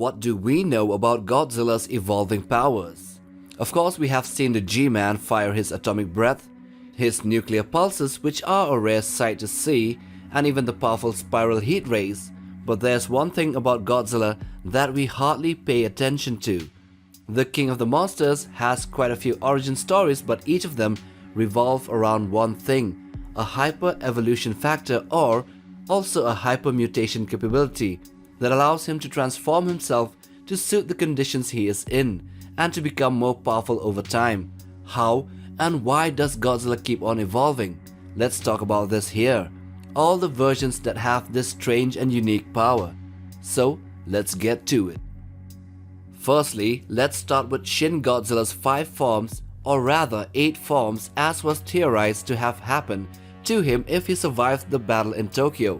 what do we know about Godzilla's evolving powers? Of course, we have seen the G-Man fire his atomic breath, his nuclear pulses, which are a rare sight to see, and even the powerful spiral heat rays. But there's one thing about Godzilla that we hardly pay attention to. The King of the Monsters has quite a few origin stories, but each of them revolve around one thing: a hyper-evolution factor, or also a hypermutation capability that allows him to transform himself to suit the conditions he is in and to become more powerful over time. How and why does Godzilla keep on evolving? Let's talk about this here. All the versions that have this strange and unique power. So let's get to it. Firstly, let's start with Shin Godzilla's 5 forms, or rather 8 forms, as was theorized to have happened to him if he survived the battle in Tokyo.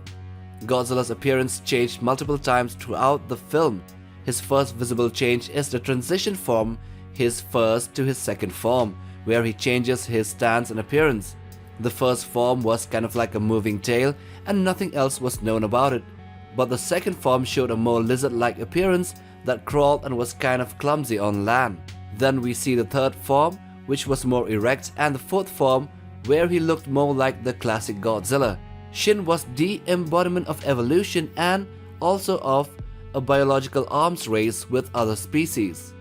Godzilla's appearance changed multiple times throughout the film. His first visible change is the transition from his first to his second form, where he changes his stance and appearance. The first form was kind of like a moving tail and nothing else was known about it. But the second form showed a more lizard-like appearance that crawled and was kind of clumsy on land. Then we see the third form, which was more erect, and the fourth form, where he looked more like the classic Godzilla. Shin was the embodiment of evolution and also of a biological arms race with other species.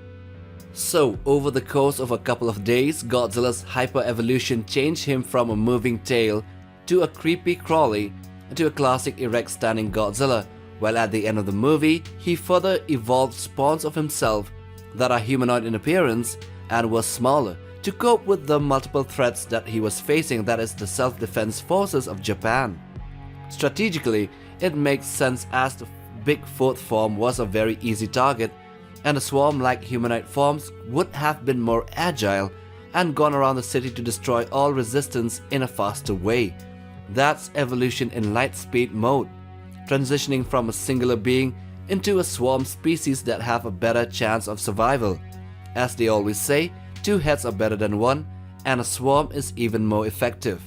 So, over the course of a couple of days, Godzilla's hyper-evolution changed him from a moving tail to a creepy crawly to a classic erect standing Godzilla, while at the end of the movie, he further evolved spawns of himself that are humanoid in appearance and were smaller to cope with the multiple threats that he was facing, that is the self-defense forces of Japan. Strategically, it makes sense as the big fourth form was a very easy target, and the swarm-like humanoid forms would have been more agile and gone around the city to destroy all resistance in a faster way. That's evolution in light speed mode, transitioning from a singular being into a swarm species that have a better chance of survival. As they always say, 2 heads are better than 1, and a swarm is even more effective.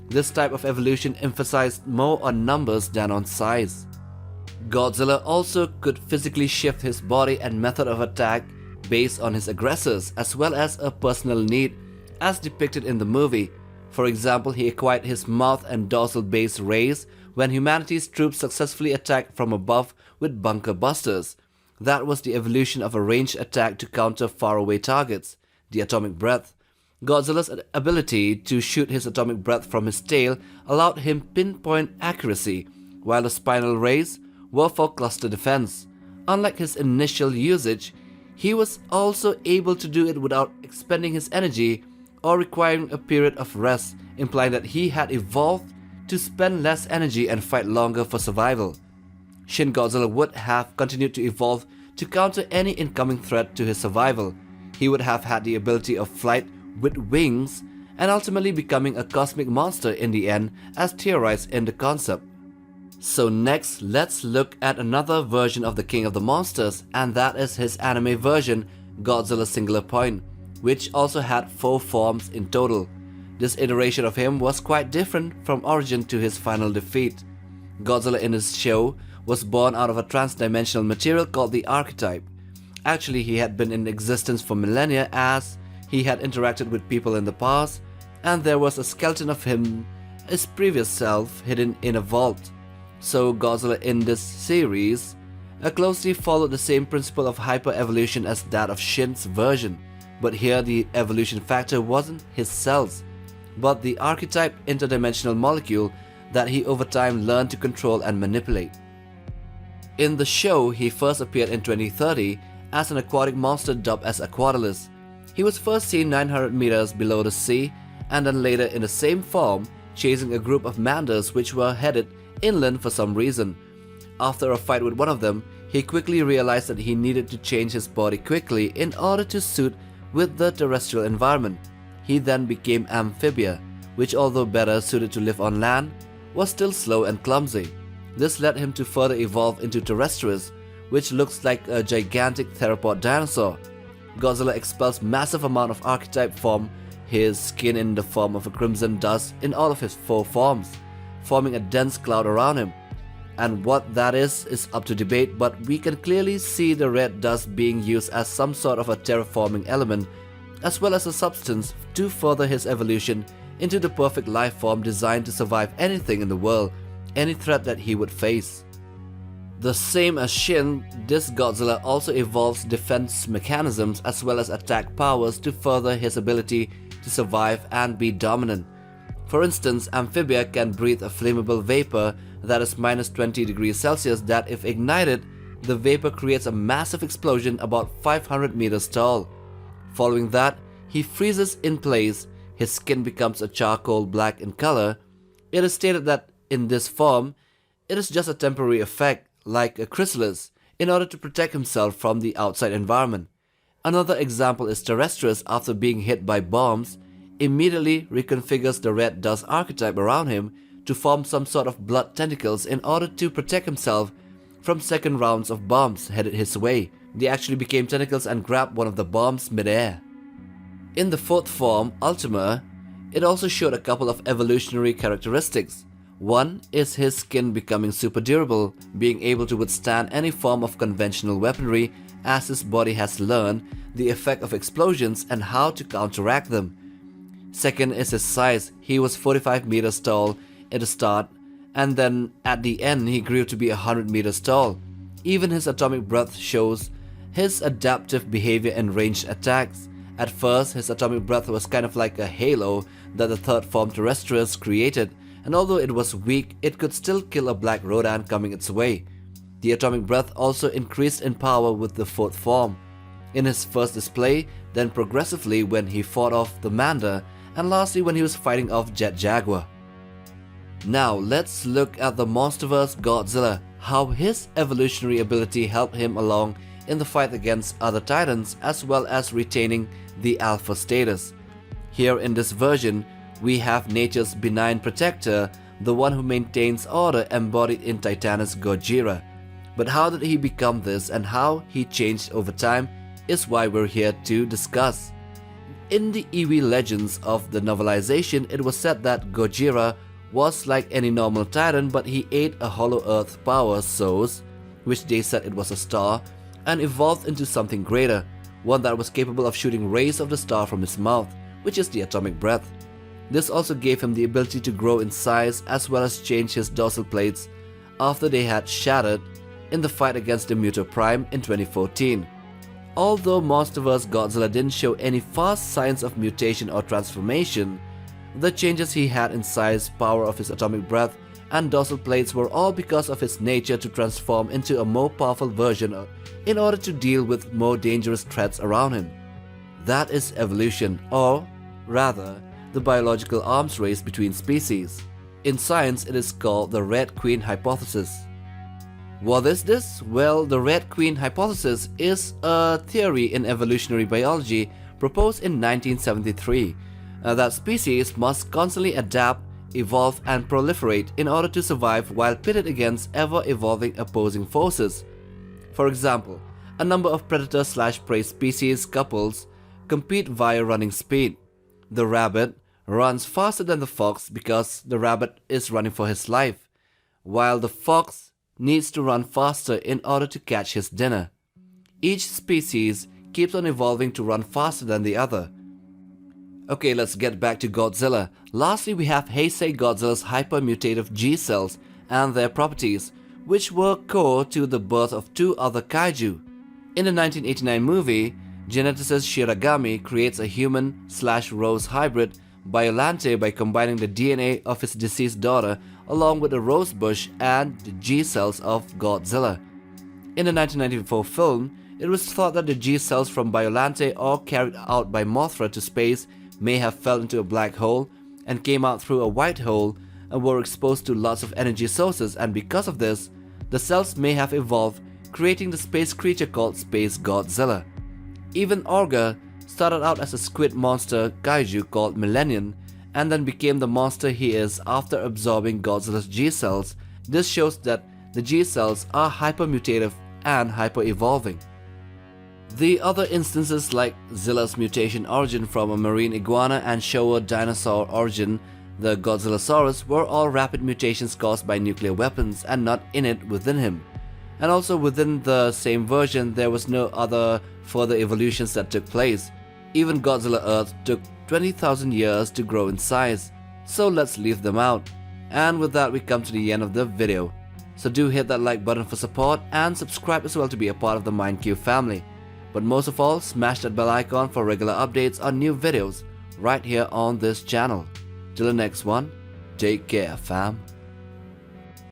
This type of evolution emphasized more on numbers than on size. Godzilla also could physically shift his body and method of attack based on his aggressors, as well as a personal need, as depicted in the movie. For example, he acquired his mouth and dorsal base raised when humanity's troops successfully attacked from above with bunker busters. That was the evolution of a ranged attack to counter faraway targets, the atomic breath. Godzilla's ability to shoot his atomic breath from his tail allowed him pinpoint accuracy, while the spinal rays were for cluster defense. Unlike his initial usage, he was also able to do it without expending his energy or requiring a period of rest, implying that he had evolved to spend less energy and fight longer for survival. Shin Godzilla would have continued to evolve to counter any incoming threat to his survival. He would have had the ability of flight with wings and ultimately becoming a cosmic monster in the end, as theorized in the concept. So next, let's look at another version of the King of the Monsters, and that is his anime version, Godzilla Singular Point, which also had 4 forms in total. This iteration of him was quite different from origin to his final defeat. Godzilla in his show was born out of a trans-dimensional material called the archetype. Actually, he had been in existence for millennia, as he had interacted with people in the past, and there was a skeleton of him, his previous self, hidden in a vault. So Godzilla in this series closely followed the same principle of hyper-evolution as that of Shin's version, but here the evolution factor wasn't his cells, but the archetype interdimensional molecule that he over time learned to control and manipulate. In the show, he first appeared in 2030 as an aquatic monster dubbed as Aquatilus. He was first seen 900 meters below the sea, and then later in the same form, chasing a group of manders which were headed inland for some reason. After a fight with one of them, he quickly realized that he needed to change his body quickly in order to suit with the terrestrial environment. He then became Amphibia, which although better suited to live on land, was still slow and clumsy. This led him to further evolve into Terrestrius, which looks like a gigantic theropod dinosaur. Godzilla expels massive amount of archetype from his skin in the form of a crimson dust in all of his 4 forms, forming a dense cloud around him. and what that is up to debate, but we can clearly see the red dust being used as some sort of a terraforming element, as well as a substance to further his evolution into the perfect life form designed to survive anything in the world, any threat that he would face. The same as Shin, this Godzilla also evolves defense mechanisms as well as attack powers to further his ability to survive and be dominant. For instance, Amphibia can breathe a flammable vapor that is minus 20 degrees Celsius that, if ignited, the vapor creates a massive explosion about 500 meters tall. Following that, he freezes in place, his skin becomes a charcoal black in color. It is stated that in this form, it is just a temporary effect, like a chrysalis, in order to protect himself from the outside environment. Another example is Terrestrius, after being hit by bombs, immediately reconfigures the red dust archetype around him to form some sort of blood tentacles in order to protect himself from second rounds of bombs headed his way. They actually became tentacles and grabbed one of the bombs midair. In the fourth form, Ultima, it also showed a couple of evolutionary characteristics. One is his skin becoming super durable, being able to withstand any form of conventional weaponry as his body has learned the effect of explosions and how to counteract them. Second is his size. He was 45 meters tall at the start, and then at the end he grew to be 100 meters tall. Even his atomic breath shows his adaptive behavior in ranged attacks. At first, his atomic breath was kind of like a halo that the third form Terrestrius created, and although it was weak, it could still kill a black Rodan coming its way. The atomic breath also increased in power with the fourth form. In his first display, then progressively when he fought off the Manda, and lastly when he was fighting off Jet Jaguar. Now let's look at the Monsterverse Godzilla, how his evolutionary ability helped him along in the fight against other titans as well as retaining the alpha status. Here in this version, we have nature's benign protector, the one who maintains order embodied in Titanus Gojira. But how did he become this and how he changed over time is why we're here to discuss. In the Iwi legends of the novelization, it was said that Gojira was like any normal titan, but he ate a hollow earth power source, which they said it was a star, and evolved into something greater, one that was capable of shooting rays of the star from his mouth, which is the atomic breath. This also gave him the ability to grow in size as well as change his dorsal plates after they had shattered in the fight against the Muto Prime in 2014. Although Monsterverse Godzilla didn't show any fast signs of mutation or transformation, the changes he had in size, power of his atomic breath, and dorsal plates were all because of his nature to transform into a more powerful version in order to deal with more dangerous threats around him. That is evolution, or rather, the biological arms race between species. In science, it is called the Red Queen hypothesis. What is this? Well, the Red Queen hypothesis is a theory in evolutionary biology proposed in 1973 that species must constantly adapt, evolve, and proliferate in order to survive while pitted against ever-evolving opposing forces. For example, a number of predator/prey species couples compete via running speed. The rabbit runs faster than the fox because the rabbit is running for his life, while the fox needs to run faster in order to catch his dinner. Each species keeps on evolving to run faster than the other. Okay, let's get back to Godzilla. Lastly, we have Heisei Godzilla's hypermutative G cells and their properties, which were core to the birth of two other kaiju. In the 1989 movie, geneticist Shiragami creates a human/rose hybrid Biolante by combining the DNA of his deceased daughter along with the rose bush and the G cells of Godzilla. In the 1994 film, it was thought that the G cells from Biolante, or carried out by Mothra to space, may have fell into a black hole and came out through a white hole and were exposed to lots of energy sources, and because of this, the cells may have evolved, creating the space creature called Space Godzilla. Even Orga started out as a squid monster kaiju called Millennium and then became the monster he is after absorbing Godzilla's G cells. This shows that the G cells are hypermutative and hyper-evolving. The other instances like Zilla's mutation origin from a marine iguana and Showa dinosaur origin The Godzillasaurus were all rapid mutations caused by nuclear weapons and not innate within him. And also within the same version, there was no other further evolutions that took place. Even Godzilla Earth took 20,000 years to grow in size, so let's leave them out. And with that, we come to the end of the video. So do hit that like button for support and subscribe as well to be a part of the MindQ family. But most of all, smash that bell icon for regular updates on new videos right here on this channel. Till the next one, take care fam.